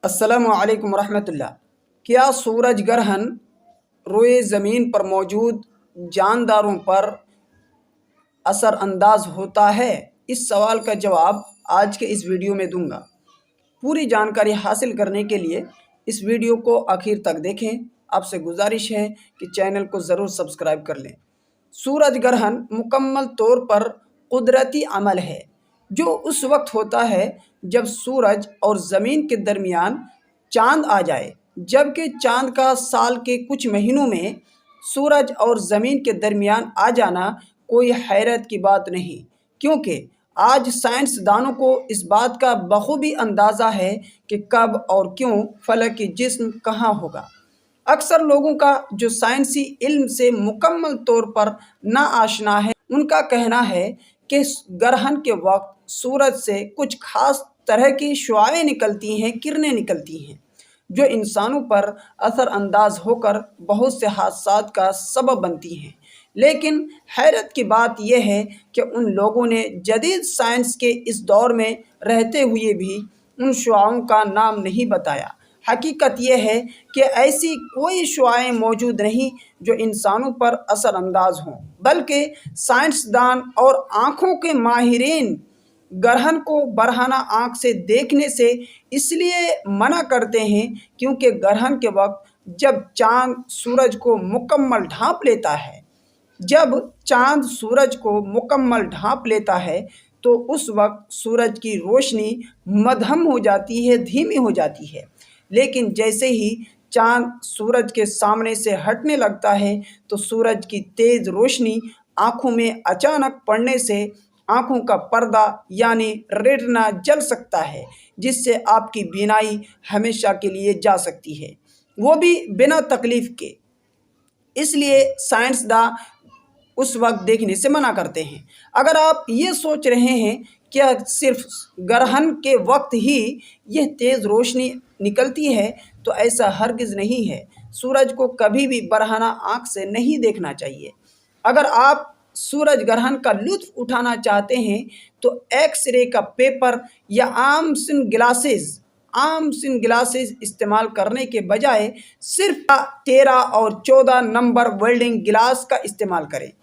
السلام علیکم ورحمۃ اللہ۔ کیا سورج گرہن روئے زمین پر موجود جانداروں پر اثر انداز ہوتا ہے؟ اس سوال کا جواب آج کے اس ویڈیو میں دوں گا۔ پوری جانکاری حاصل کرنے کے لیے اس ویڈیو کو آخر تک دیکھیں۔ آپ سے گزارش ہے کہ چینل کو ضرور سبسکرائب کر لیں۔ سورج گرہن مکمل طور پر قدرتی عمل ہے جو اس وقت ہوتا ہے جب سورج اور زمین کے درمیان چاند آ جائے، جبکہ چاند کا سال کے کچھ مہینوں میں سورج اور زمین کے درمیان آ جانا کوئی حیرت کی بات نہیں، کیونکہ آج سائنسدانوں کو اس بات کا بخوبی اندازہ ہے کہ کب اور کیوں فلکی جسم کہاں ہوگا۔ اکثر لوگوں کا جو سائنسی علم سے مکمل طور پر ناآشنا ہے، ان کا کہنا ہے کہ گرہن کے وقت سورج سے کچھ خاص طرح کی شعاعیں نکلتی ہیں، کرنیں نکلتی ہیں، جو انسانوں پر اثر انداز ہو کر بہت سے حادثات کا سبب بنتی ہیں۔ لیکن حیرت کی بات یہ ہے کہ ان لوگوں نے جدید سائنس کے اس دور میں رہتے ہوئے بھی ان شعاعوں کا نام نہیں بتایا۔ حقیقت یہ ہے کہ ایسی کوئی شعاعیں موجود نہیں جو انسانوں پر اثر انداز ہوں، بلکہ سائنسدان اور آنکھوں کے ماہرین گرہن کو برہنہ آنکھ سے دیکھنے سے اس لیے منع کرتے ہیں کیونکہ گرہن کے وقت جب چاند سورج کو مکمل ڈھانپ لیتا ہے تو اس وقت سورج کی روشنی مدھم ہو جاتی ہے، دھیمی ہو جاتی ہے۔ لیکن جیسے ہی چاند سورج کے سامنے سے ہٹنے لگتا ہے تو سورج کی تیز روشنی آنکھوں میں اچانک پڑنے سے آنکھوں کا پردہ یعنی ریٹنا جل سکتا ہے، جس سے آپ کی بینائی ہمیشہ کے لیے جا سکتی ہے، وہ بھی بنا تکلیف کے۔ اس لیے سائنسداں اس وقت دیکھنے سے منع کرتے ہیں۔ اگر آپ یہ سوچ رہے ہیں کہ صرف گرہن کے وقت ہی یہ تیز روشنی نکلتی ہے تو ایسا ہرگز نہیں ہے۔ سورج کو کبھی بھی برہنہ آنکھ سے نہیں دیکھنا چاہیے۔ اگر آپ سورج گرہن کا لطف اٹھانا چاہتے ہیں تو ایکس رے کا پیپر یا عام سن گلاسز استعمال کرنے کے بجائے صرف 13 اور 14 نمبر ویلڈنگ گلاس کا استعمال کریں۔